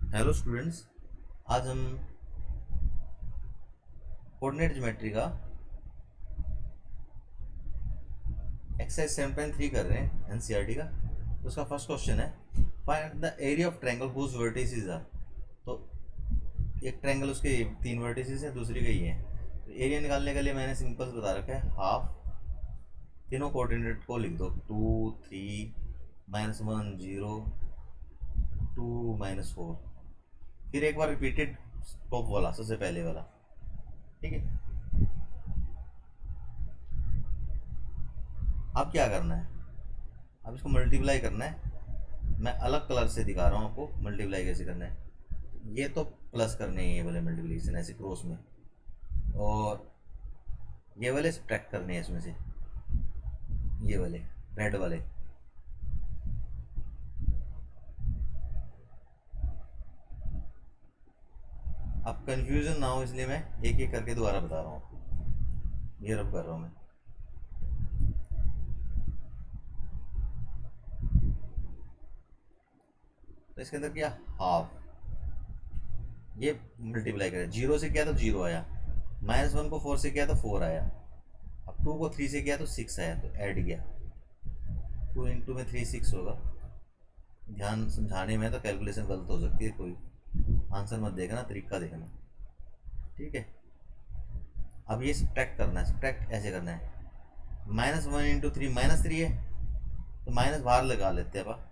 Hello students. आज हम coordinate geometry का एक्सरसाइज 7.3 कर रहे हैं एनसीईआरटी का। तो उसका फर्स्ट क्वेश्चन है, find the area of triangle whose vertices are. तो एक ट्रायंगल उसके 3 वर्टिसेस है, दूसरी का ही है। तो एरिया निकालने के लिए मैंने सिंपल बता रखा है, हाफ। तीनों कोऑर्डिनेट को लिख दो, 2 3 -1 0 2 -4। फिर एक बार रिपीटेड टॉप वाला, सबसे पहले वाला। ठीक है, अब क्या करना है, अब इसको मल्टीप्लाई करना है। मैं अलग कलर से दिखा रहा हूँ आपको मल्टीप्लाई कैसे करना है। ये तो प्लस करने हैं, ये वाले मल्टीप्लिकेशन ऐसे क्रॉस में, और ये वाले सब्ट्रैक्ट करने हैं इसमें से, ये वाले रेड वाले। अब कंफ्यूजन ना हो इसलिए मैं एक एक करके दोबारा बता रहा हूँ। ये रब कर रहा हूँ मैं। तो इसके अंदर क्या, हाफ। ये मल्टीप्लाई करें, 0 से किया तो 0 आया, -1 को 4 से किया तो 4 आया, अब 2 को 3 से किया तो 6 आया, तो ऐड किया। 2 इंटू में 3 6 होगा। ध्यान समझाने में तो कैलकुलेशन गलत हो सकती है, कोई आंसर मत देखना, तरीका देखना। ठीक है, अब ये सब्ट्रैक्ट करना है। सब्ट्रैक्ट ऐसे करना है, -1 इंटू 3 -3 है, तो माइनस बाहर लगा लेते हैं। अब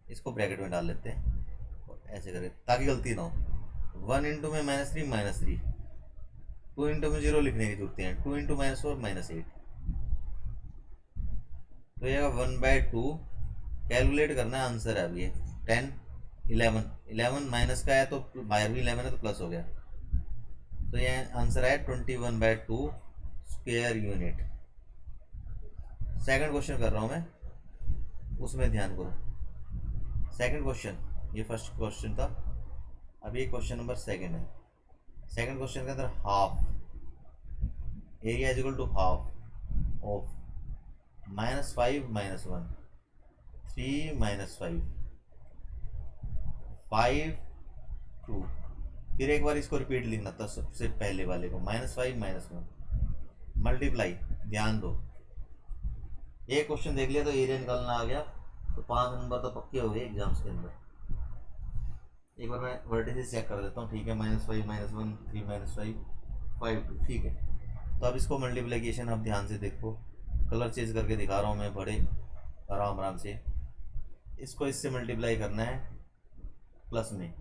इसको ब्रैकेट में डाल लेते हैं और ऐसे करें ताकि गलती ना हो। 1 इंटू में -3 2 इंटू में 0 लिखने की जरूरत है, 2 इंटू -4 -8। तो ये 1/2 कैलकुलेट करना है, आंसर है अब ये 10 11 11 माइनस का है तो बाहर भी 11 है तो प्लस हो गया। तो ये आंसर है 21/2 स्क्वायर यूनिट। सेकंड क्वेश्चन कर रहा हूँ मैं, उसमें ध्यान करो। सेकंड क्वेश्चन, ये फर्स्ट क्वेश्चन था, अब ये क्वेश्चन नंबर सेकंड है। सेकंड क्वेश्चन के अंदर half area is equal to half of -5 -1 3 -5 5 2। फिर एक बार इसको रिपीट लिखना था, सबसे पहले वाले को -5 -1 मल्टीप्लाई। ध्यान दो, एक क्वेश्चन देख लिया तो एरिया निकालना आ गया, तो 5 नंबर तो पक्के हो गए एग्जाम्स के अंदर। एक बार मैं वर्टिसेस चेक कर देता हूँ। ठीक है, -5 -1 3 -5 5 2, ठीक है। तो अब इसको मल्टीप्लिकेशन आप ध्यान से देखो, कलर चेंज करके दिखा रहा हूँ मैं, बड़े आराम आराम से। इसको इससे मल्टीप्लाई करना है प्लस में,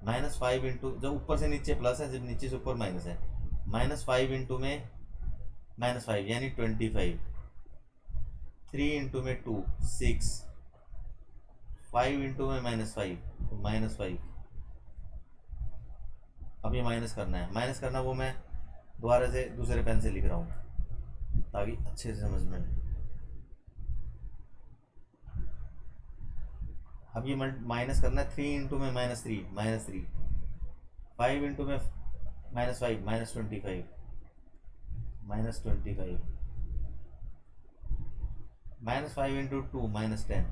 -5 इंटू, जब ऊपर से नीचे प्लस है, जब नीचे से ऊपर माइनस है, -5 इंटू में -5 यानी 25, 3 इंटू में 2 6, 5 इंटू में -5 तो -5। अब ये माइनस करना है, माइनस करना वो मैं दोबारा से दूसरे पेन से लिख रहा हूँ ताकि अच्छे से समझ में। अब ये माइनस करना है, 3 इंटू में -3 5 इंटू में -5 -25 -5 इंटू 2 -10।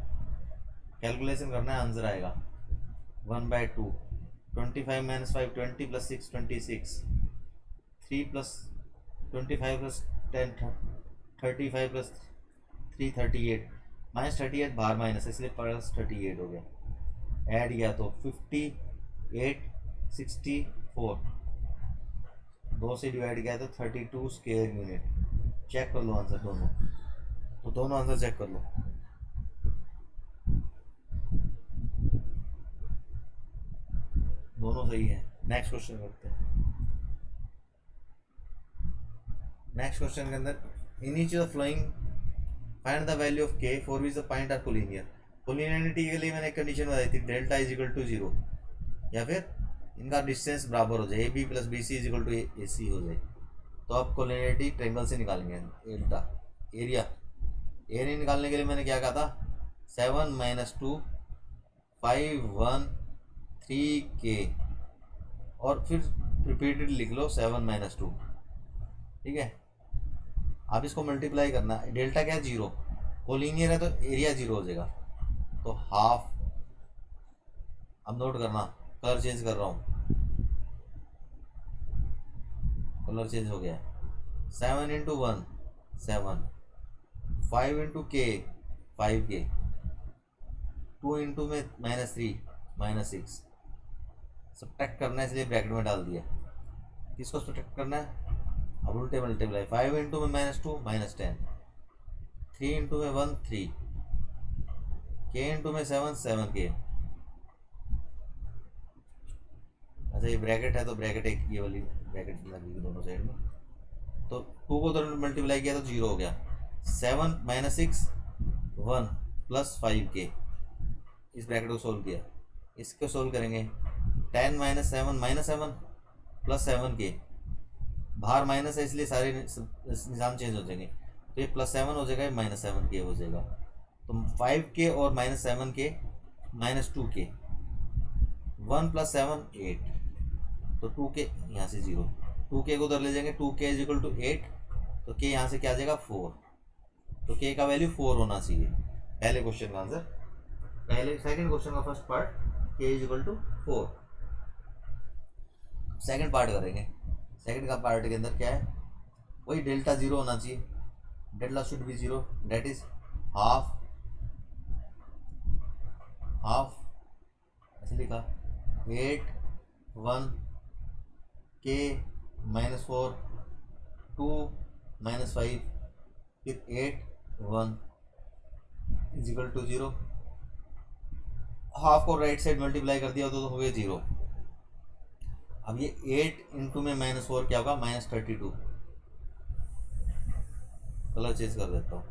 कैलकुलेशन करना है, आंसर आएगा 1/2। 25 -5 20 + 6 26, 3 + 25 + 10 35 + 3 38, -38 बाहर माइनस है इसलिए +38 हो गया। ऐड किया तो 58 64, 2 से डिवाइड किया तो 32 स्क्वायर यूनिट। चेक कर लो आंसर दोनों, तो दोनों आंसर चेक कर लो। दोनों सही है। नेक्स्ट क्वेश्चन करते हैं। नेक्स्ट क्वेश्चन के अंदर, in each of flowing find the value of K for which the point are collinear. Collinearity के लिए मैंने एक कंडीशन बताई थी, डेल्टा इज इक्वल टू 0, या फिर इनका डिस्टेंस बराबर हो जाए, A B plus B C is equal to A C हो जाए। तो आप कोलिनियरिटी ट्रायंगल से निकालेंगे डेल्टा। एरिया एरिया निकालने के लिए मैंने क्या कहा था, 7 - 2 5 1 3 के, और फिर रिपीटेड लिख लो 7 - 2। ठीक है, अब इसको मल्टीप्लाई करना है। डेल्टा क्या है, 0, कोलिनियर है तो एरिया 0 हो जाएगा, तो हाफ। अब नोट करना, कलर चेंज कर रहा हूँ, कलर चेंज हो गया। 7 इंटू 1 7, 5 इंटू के 5k, 2 इंटू में -3 -6। सब्ट्रैक्ट करना है इसलिए ब्रैकेट में डाल दिया। किसको सब्ट्रैक्ट करना है? अब उल्टे मल्टीप्लाई, 5 इंटू में -2 -10, 3 इंटू में 1 3, k इंटू में 7 7k। अच्छा ये ब्रैकेट है तो ब्रैकेट एक ये वाली ब्रैकेट लगेगी दोनों साइड में। तो 2 को तो मल्टीप्लाई किया तो 0 हो गया। 7 -6 1 प्लस 5k, इस ब्रैकेट को सोल्व किया। इसको सोल्व करेंगे 10 -7 -7 प्लस 7k, बाहर माइनस है इसलिए सारे निज़ाम चेंज हो जाएंगे। तो ये +7 हो जाएगा, -7k हो जाएगा। तो 5k और -7k -2k, 1 + 7 8, तो 2k यहाँ से 0, 2k को उधर ले जाएंगे, 2k = 8, तो k यहाँ से क्या आ जाएगा 4, तो k का वैल्यू 4 होना चाहिए। पहले क्वेश्चन का आंसर, पहले सेकंड क्वेश्चन का first part k = 4। Second part करेंगे। सेकंड का पार्ट के अंदर क्या है, वही डेल्टा 0 होना चाहिए, delta should be 0, that is half ऐसे लिखा 8 1 k -4 2 -5 फिर 8 1 = 0। हाफ को राइट साइड मल्टीप्लाई कर दिया तो हो गया 0। अब ये 8 इंटू में -4 क्या होगा, -32। कलर चेंज कर देता हूँ।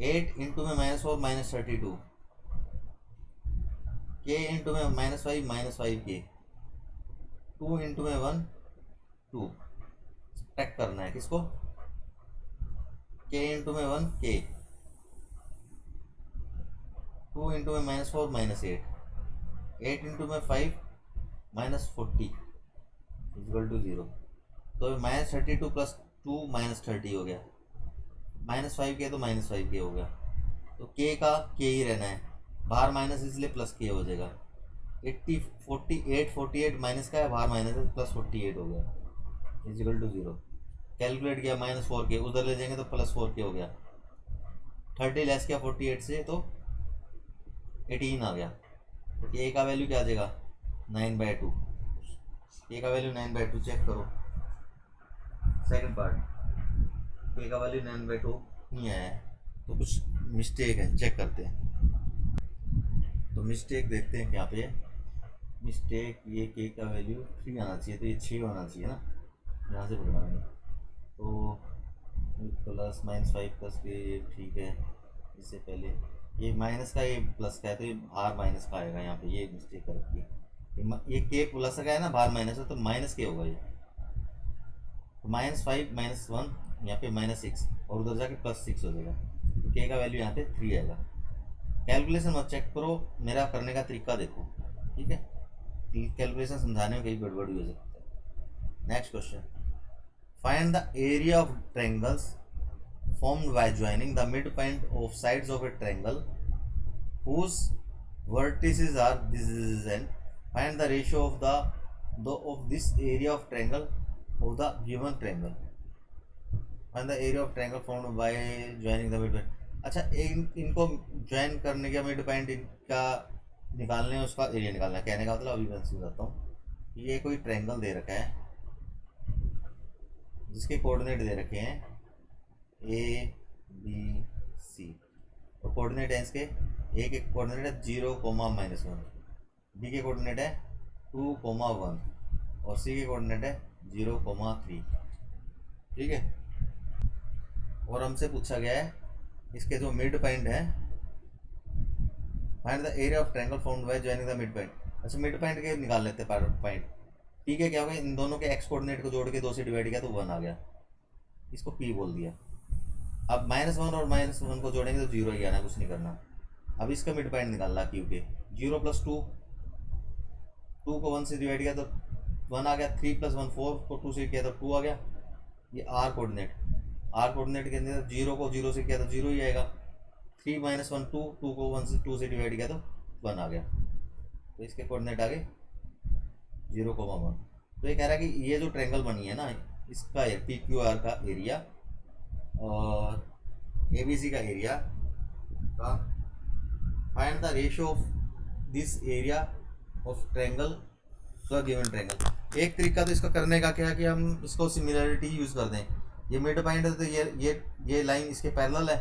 एट इंटू में -4 -32, k इंटू में -5 -5k, 2 इंटू में 1 2। सब्ट्रैक्ट करना है किसको, k इंटू में 1 k, 2 इंटू में -4 -8, 8 इंटू में 5 -40 = 0। तो -32 + 2 -30 हो गया, -5k तो -5k हो गया। तो k का k ही रहना है, बाहर माइनस इसलिए +k हो जाएगा। 80 48 48 माइनस का है, बाहर माइनस है, +48 हो गया = 0। कैलकुलेट किया -4k, उधर ले जाएंगे तो +4k हो गया। 30 लेस किया 48 से तो 18 आ गया। तो k का वैल्यू क्या आ जाएगा, 9/2। k का वैल्यू 9/2 चेक करो। सेकंड पार्ट, k का वैल्यू 9/2 नहीं आया है, तो कुछ मिस्टेक है, चेक करते हैं। तो मिस्टेक देखते हैं यहाँ पे। मिस्टेक ये k का वैल्यू 3 आना चाहिए, तो ये 6 होना चाहिए ना, यहाँ से बढ़ाएंगे तो प्लस -5 + के ठीक है। इससे पहले ये माइनस का, ये प्लस का है, तो ये बाहर माइनस का आएगा यहाँ पे, ये मिस्टेक कर रखी है। ये k प्लस का है ना, बाहर माइनस है, तो -k होगा ये। तो -5 -1 यहाँ पे -6 और उधर जाके +6 हो जाएगा। तो k का वैल्यू यहाँ पे 3 आएगा। कैलकुलेशन मत चेक करो, मेरा करने का तरीका देखो, ठीक है। कैलकुलेशन समझाने में कहीं गड़बड़ हो सकता है। Next question, find the area of triangles formed by joining the midpoint of sides of a triangle whose vertices are this and find the ratio of this area of triangle of the given triangle. Find the area of triangle formed by joining the midpoint. अच्छा, इनको join करने का mid point इनका निकालने, उसका area निकालना है। कहने का मतलब अभी मैं समझाता हूँ। ये कोई ट्रायंगल दे रखा है जिसके कोऑर्डिनेट दे रखे हैं A B C, और कोऑर्डिनेट है इसके, A के कोऑर्डिनेट है 0, -1, B के कोऑर्डिनेट है 2, 1 और C के कोऑर्डिनेट है 0, 3। ठीक है। और हमसे पूछा गया है इसके जो मिड पॉइंट है, find the area of triangle formed by joining the mid point. अच्छा, मिड पॉइंट के निकाल लेते हैं पॉइंट। ठीक है, क्या होगा, इन दोनों के x कोऑर्डिनेट को जोड़ के 2 से डिवाइड किया तो 1 आ गया, इसको P बोल दिया। अब -1 और -1 को जोड़ेंगे तो 0 ही आना, कुछ नहीं करना। अब इसका मिड पॉइंट निकालना Q के, 0 + 2, 2 को 1 से डिवाइड किया तो 1 आ गया, 3 + 1 4 को 2 से किया तो 2 आ गया। ये R कोऑर्डिनेट के अंदर 0 को 0 से किया तो 0 ही आएगा, 3 माइनस वन टू, टू को 2 से डिवाइड किया तो 1 आ गया, तो इसके कोऑर्डिनेट आ गए 0,1। तो ये कह रहा है कि ये जो ट्रायंगल बनी है ना, इसका पी क्यू आर का एरिया और ए बी सी का एरिया का find the ratio of this area of triangle to given triangle. एक तरीका तो इसका करने का क्या है कि हम इसको सिमिलरिटी यूज़ कर दें। ये मिड पॉइंट है तो ये लाइन इसके पैरेलल है,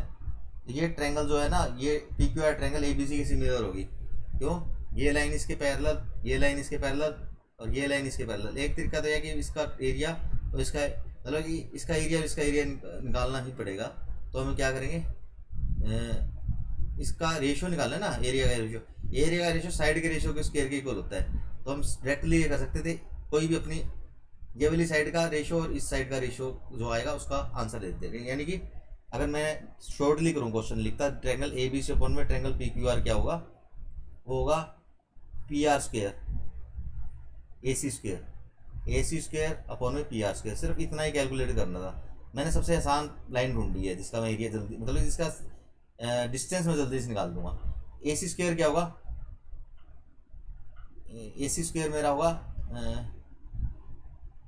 ये ट्रायंगल जो है ना, ये P Q R triangle A B C की सिमिलर होगी। क्यों? ये लाइन इसके पैरेलल, ये लाइन इसके पैरेलल और ये लाइन इसके पैरेलल। एक तरीका तो यह कि इसका एरिया और इसका मतलब कि इसका एरिया और इसका एरिया निकालना ही पड़ेगा। तो हम क्या करेंगे, इसका रेशियो निकालना है ना, एरिया का रेशियो। एरिया का रेशियो साइड के रेशियो के स्क्वायर के इक्वल होता है। तो हम डायरेक्टली ये कर सकते थे, कोई भी अपनी ये वाली साइड का रेशियो और इस साइड का रेशियो जो आएगा उसका आंसर दे देते हैं। यानी कि अगर मैं शॉर्टली करूँ, क्वेश्चन लिखता triangle A B C upon में ट्रायंगल पी क्यू आर, क्या होगा, वो होगा P R square A C square upon में पी आर स्क्वायर। सिर्फ इतना ही कैलकुलेट करना था। मैंने सबसे आसान लाइन ढूंढी है जिसका मैं एरिया जल्दी, मतलब जिसका डिस्टेंस में जल्दी से निकाल दूंगा। ए सी स्क्वायर क्या होगा, ए सी स्क्वायर मेरा होगा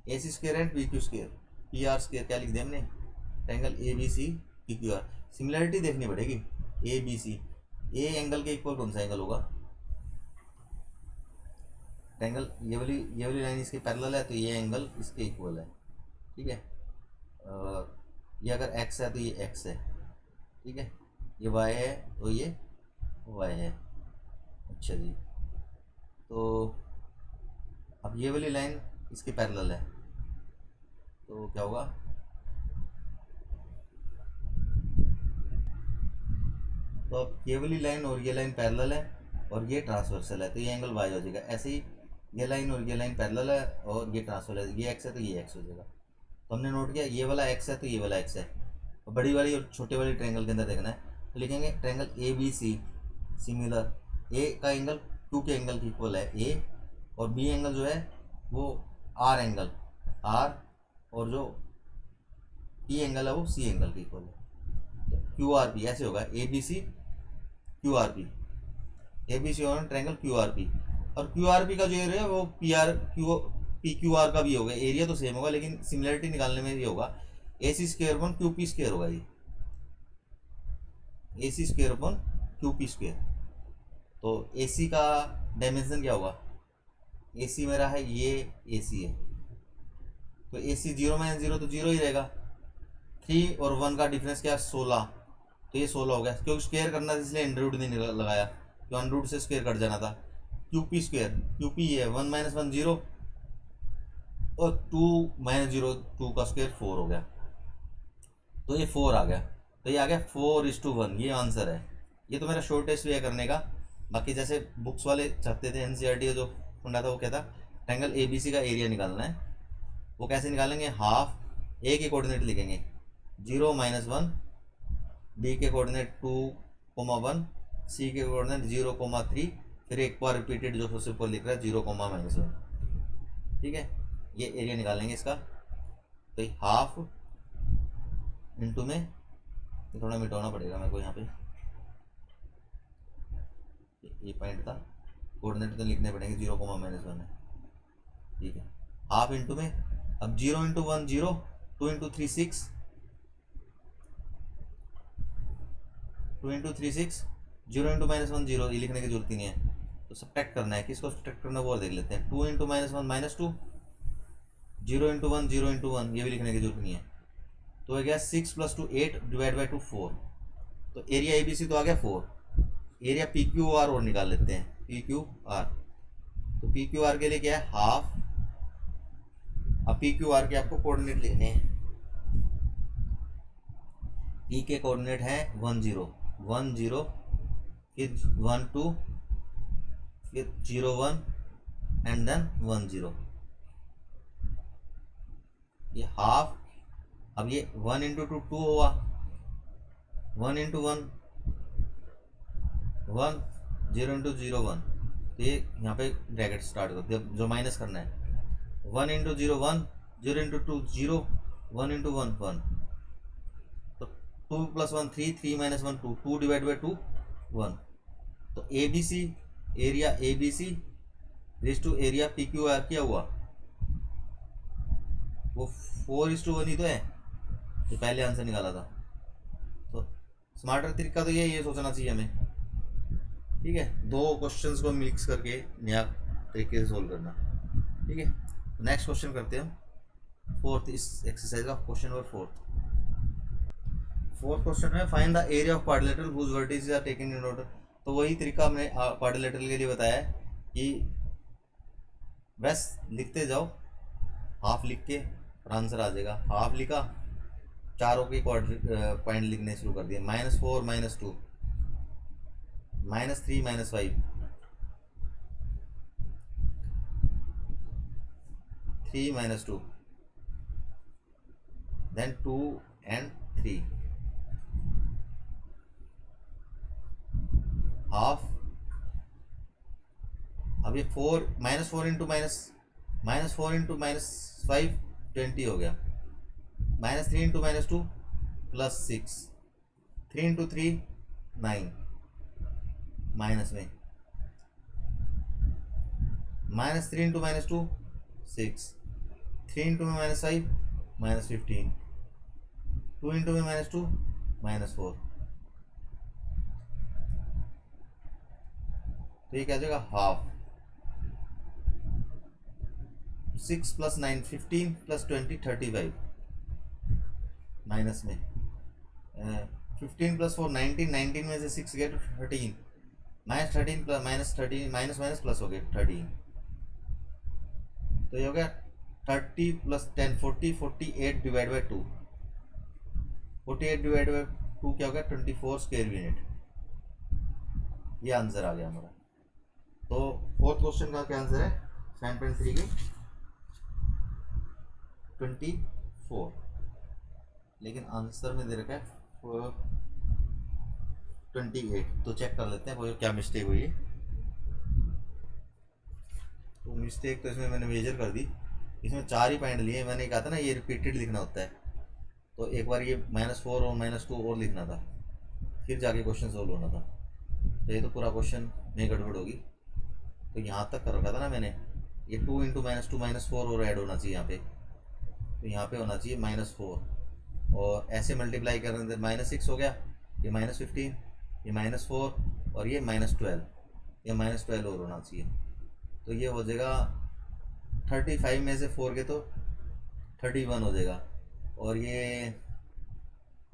A C square and P Q square, P R square क्या लिख दिया हमने, triangle A B C P Q R. Similarity देखनी पड़ेगी, A B C, A angle के इक्वल कौन सा एंगल होगा, ट्रायंगल ये वाली लाइन इसके पैरेलल है तो ये एंगल इसके इक्वल है, ठीक है। ये अगर एक्स है तो ये एक्स है, ठीक है। ये वाई है तो ये वाई है। अच्छा जी, तो अब ये वाली लाइन इसके पैरेलल है तो क्या होगा, तो अब ये वाली लाइन और ये लाइन पैरेलल है और ये ट्रांसवर्सल है तो ये एंगल वाई हो जाएगा। ऐसे ही ये लाइन और ये लाइन पैरेलल है और ये ट्रांसवर्सल है, ये एक्स है तो ये एक्स हो जाएगा। तो हमने नोट किया ये वाला एक्स है तो ये वाला एक्स है। और बड़ी वाली और छोटे वाली ट्रायंगल के अंदर देखना है तो लिखेंगे triangle A B C similar, A का एंगल टू के एंगल के इक्वल है ए, और बी एंगल जो है वो आर एंगल आर, और जो ई एंगल है वो सी एंगल के इक्वल है। तो क्यू आर पी ऐसे होगा, A B C Q R P, A B C और ट्रायंगल क्यू आर पी। और क्यू आर पी का जो एरिया है वो पी क्यू आर का भी होगा, एरिया तो सेम होगा लेकिन सिमिलरिटी निकालने में ये होगा A C square upon Q P square होगा, ये A C square upon Q P square. तो ए सी का डायमेंशन क्या होगा, ए सी मेरा है ये ए सी है तो ए सी 0 माइनस 0 तो 0 ही रहेगा। 3 और 1 का डिफरेंस क्या है 16, तो ये 16 हो गया। क्योंकि स्क्वायर करना था इसलिए अंडर रूट नहीं लगाया, तो अंडर रूट से स्क्वायर कट जाना था। Q P square, Q P है 1 माइनस 1 0 और 2 माइनस 0 2 का स्क्वायर 4 हो गया, तो ये 4 आ गया। तो ये आ गया 4:1, ये आंसर है। ये तो मेरा शॉर्टेस्ट वे है करने का। बाकी जैसे बुक्स वाले चाहते थे एनसीईआरटी का जो फंडा था वो कहता ट्रायंगल ए बी सी का एरिया निकालना है। वो कैसे निकालेंगे, हाफ ए के कोऑर्डिनेट लिखेंगे 0 माइनस 1, बी के कोऑर्डिनेट 2,1, सी के कोऑर्डिनेट 0,3, फिर एक बार रिपीटेड जो सबसे ऊपर लिख रहा है 0,-1, ठीक है। ये एरिया निकालेंगे इसका। तो हाफ इंटू में तो थोड़ा मिटाना पड़ेगा मेरे को यहाँ पे, ये पॉइंट था, कोऑर्डिनेट तो लिखने पड़ेंगे 0,-1 है, ठीक है। हाफ इंटू में अब 0 इंटू 1 0, 2 इंटू 3 6, 2 इंटू 3 6, 0 इंटू -1 0, ये लिखने की जरूरत ही नहीं है। तो सब्ट्रैक्ट करना है, किसको सब्ट्रैक्ट करना वो और देख लेते हैं। 2 इंटू -1 -2, 0 इंटू 1 0 इंटू 1, ये भी लिखने की जरूरत नहीं है। तो आ गया 6 + 2 8 डिवाइड बाई 2 4। तो एरिया ए बी सी तो आ गया 4। एरिया पी क्यू आर और निकाल लेते हैं, पी क्यू आर। तो पी क्यू आर के लिए क्या है हाफ। अब पी क्यू आर के आपको कोऑर्डिनेट लिखने हैं। पी के कोऑर्डिनेट है 1 0 1 0, फिर 1 2, फिर 0 1 एंड देन 1 0, ये हाफ। अब ये 1 इंटू 2 2 हुआ, 1 इंटू 1 1, 0 इंटू 0 1, तो ये यहाँ पे ब्रैकेट स्टार्ट करते हैं जो माइनस करना है। 1 इंटू 0 1, 0 इंटू 2 0, 1 इंटू 1 1, तो 2 + 1 3, 3 - 1 2, 2 डिवाइड बाई 2 1। तो A B C, area A B C race to area P Q R क्या हुआ, वो 4:1 ही तो है, जो पहले आंसर निकाला था। तो स्मार्टर तरीका तो ये सोचना चाहिए हमें, ठीक है, दो क्वेश्चंस को मिक्स करके नया तरीके से सोल्व करना, ठीक है। नेक्स्ट क्वेश्चन करते हैं हम, फोर्थ इस एक्सरसाइज का क्वेश्चन नंबर फोर्थ क्वेश्चन है find the area of quadrilateral whose vertices are taken in order. तो वही तरीका हमने क्वाड्रिलेटरल के लिए बताया है कि बस लिखते जाओ, हाफ लिख के और आंसर आ जाएगा। हाफ लिखा, चारों के पॉइंट लिखने शुरू कर दिए, -4 -2 -3 -5 3 -2 then 2 and 3 हाफ। अब ये 4 -4 इंटू -4 इंटू -5 20 हो गया, -3 इंटू -2 +6, 3 इंटू 3 9 माइनस में, -3 इंटू -2 6, 3 इंटू -5 -15, 2 इंटू -2 -4। तो ये क्या हो जाएगा, हाफ। 6 + 9 15 + 20 35 माइनस में, 15 + 4 19, 19 में से 6 गया तो 13, -13 -13 माइनस प्लस हो गया 13। तो ये हो गया 30 + 10 40, 48 डिवाइड बाई 2, 48 डिवाइड बाई 2 क्या हो गया 24 स्क्वायर यूनिट। ये आंसर आ गया हमारा। तो फोर्थ क्वेश्चन का क्या आंसर है, 7.3 के 24, लेकिन आंसर में दे रखा है 28। तो चेक कर लेते हैं वो क्या मिस्टेक हुई है। तो मिस्टेक तो इसमें मैंने मेजर कर दी, इसमें 4 ही पॉइंट लिए, मैंने कहा था ना ये रिपीटेड लिखना होता है, तो एक बार ये -4 और -2 और लिखना था, फिर जाके क्वेश्चन सोल्व होना था। तो ये तो पूरा क्वेश्चन में गड़बड़ होगी। तो यहाँ तक कर रखा था ना मैंने, ये 2 इंटू -2 -4 और ऐड होना चाहिए यहाँ पे, तो यहाँ पे होना चाहिए -4, और ऐसे मल्टीप्लाई करने से -6 हो गया, ये -15, ये -4 और ये -12, ये -12 और होना चाहिए। तो ये हो जाएगा 35 में से 4 के तो 31 हो जाएगा, और ये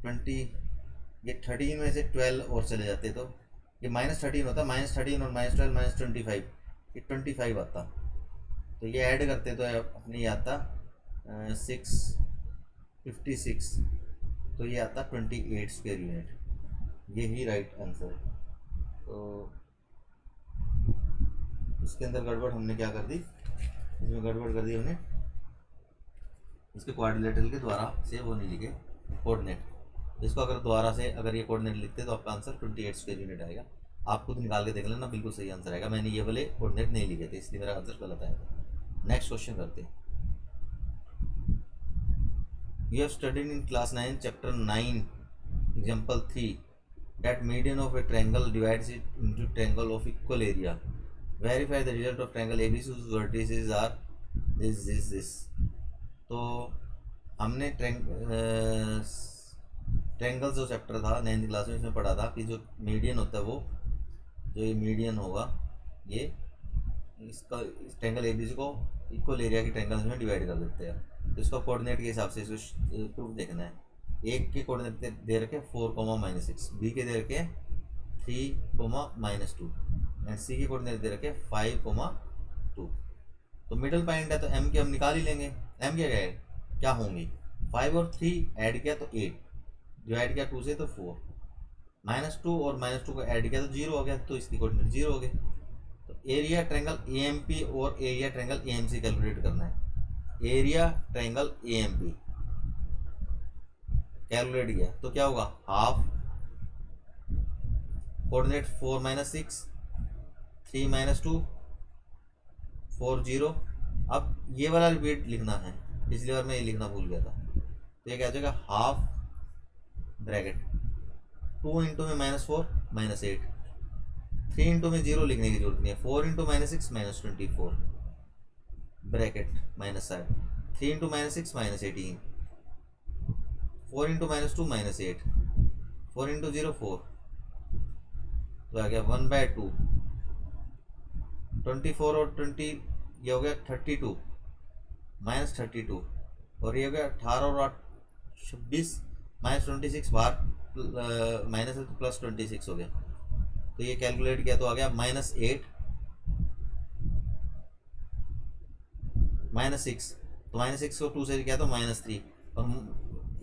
13 में से 12 और चले जाते तो ये -13 होता, -13 और -12 -25, ये 25 आता। तो ये ऐड करते तो अपने ये आता 656, तो ये आता 28 स्क्वायर यूनिट। ये ही राइट आंसर है। तो इसके अंदर गड़बड़ हमने क्या कर दी, इसमें गड़बड़ कर दी हमने, इसके क्वाड्रिलेटरल के द्वारा से वो नहीं लिखे कोऑर्डिनेट। इसको अगर दोबारा से अगर ये कोऑर्डिनेट लिखते तो आपका आंसर 28 स्क्वायर यूनिट आएगा। आप खुद निकाल के देख लेना, बिल्कुल सही आंसर आएगा। मैंने ये वाले कोऑर्डिनेट नहीं लिखे थे, इसलिए मेरा आंसर गलत आएगा। नेक्स्ट क्वेश्चन करते हैं। You have studied in class 9 chapter 9 example 3 that median of a triangle divides it into triangle of equal area. Verify the result of triangle ABC whose vertices are this. तो हमने triangle जो chapter था 9th class में, इसमें पढ़ा था कि जो मीडियन होता है वो, जो ये मीडियन होगा ये इसका इस ट्रायंगल एबीसी को इक्वल एरिया के ट्रायंगल्स में डिवाइड कर देते हैं। तो इसका कोऑर्डिनेट के हिसाब से इसको प्रूफ देखना है। एक के कोऑर्डिनेट दे रखे 4, -6, बी के दे रखे 3, -2 एंड सी के कोऑर्डिनेट दे रखे 5, 2। तो मिडल पॉइंट है तो एम के हम निकाल ही लेंगे। एम क्या होंगी, 5 और 3 ऐड किया तो 8, डिवाइड किया 2 से तो 4, -2 और -2 को ऐड किया तो 0 हो गया, तो इसकी कोऑर्डिनेट 0 हो गए। तो एरिया ट्रायंगल एएमपी और एरिया ट्रायंगल एएमसी कैलकुलेट करना है। एरिया ट्रायंगल एएमपी कैलकुलेट किया तो क्या होगा, हाफ, कोऑर्डिनेट 4 -6, 3 -2, 4 0। अब ये वाला रिपीट लिखना है, पिछली बार मैं ये लिखना भूल गया था। तो ये क्या हो जाएगा, हाफ ब्रैकेट 2 इंटू में -4 -8, 3 इंटू में 0 लिखने की जरूरत नहीं है, 4 into -6 -24 bracket minus side, 3 into -6 -18, 4 into -2 -8, 4 into 0 4, तो आ गया 1/2, 24 और 20 ये हो गया 32 -32, और ये हो गया 18 और 8 26 -26 बाहर माइनस है तो +26 हो गया, तो ये कैलकुलेट किया तो आ गया -8 -6, तो -6 को 2 से किया तो -3, और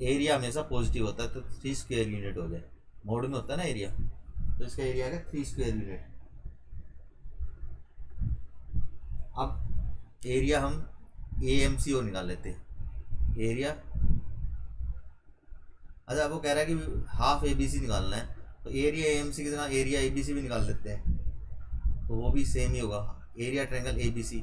एरिया हमेशा पॉजिटिव होता है तो 3 स्क्वायर यूनिट हो गया, मोड में होता है ना एरिया, तो इसका एरिया आ गया 3 स्क्वायर यूनिट। अब एरिया हम AMCO निकाल लेते हैं, एरिया, अच्छा वो कह रहा है कि हाफ ABC निकालना है, तो एरिया AMC की जगह एरिया ABC भी निकाल लेते हैं, तो वो भी सेम ही होगा, एरिया ट्रायंगल ABC,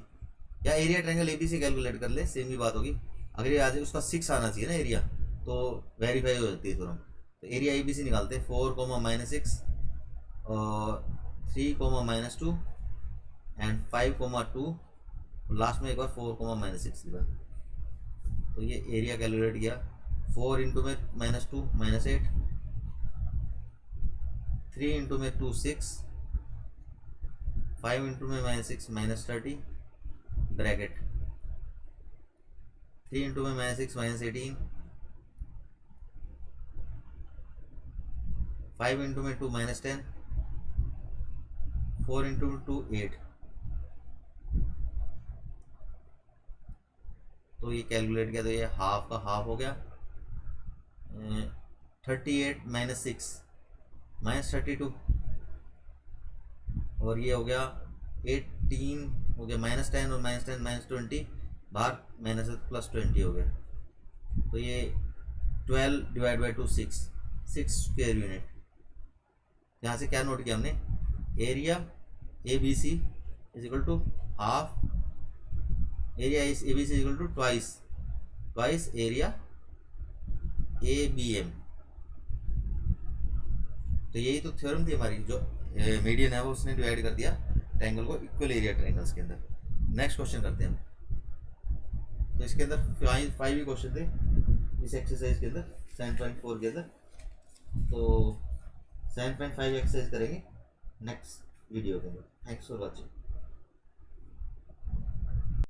या एरिया ट्रायंगल ABC कैलकुलेट कर ले, सेम ही बात होगी। अगर ये आ जाए उसका 6 आना चाहिए ना एरिया, तो वेरीफाई हो जाती है तुरंत। तो एरिया ABC निकालते हैं, 4, -6 और 3, -2 एंड 5, 2, लास्ट में एक बार 4, -6 लिखा, तो ये एरिया कैलकुलेट किया, 4 इंटू में -2 -8, 3 इंटू में 2 6, 5 इंटू में -6 -30 ब्रैकेट, 3 इंटू में -6 -18, 5 इंटू में 2 -10, 4 इंटू 2 8, तो ये कैलकुलेट किया तो ये हाफ का हाफ हो गया, 38 -6 -32, और ये हो गया 18 हो गया, -10 और -10 -20 बाहर माइनस +20 हो गया, तो ये 12 डिवाइड बाई 2 6 स्क्वायर यूनिट। यहाँ से क्या नोट किया हमने, area ABC is equal to half, area ABC is equal to twice area ABM। तो यही तो थ्योरम थी हमारी, जो मीडियन है वो उसने डिवाइड कर दिया ट्रायंगल को इक्वल एरिया ट्रायंगल्स के अंदर। नेक्स्ट क्वेश्चन करते हैं हम, तो इसके अंदर 5 ही क्वेश्चन थे इस एक्सरसाइज के अंदर 7.4 के अंदर, तो 7.5 एक्सरसाइज करेंगे नेक्स्ट वीडियो के अंदर। Thanks for watching.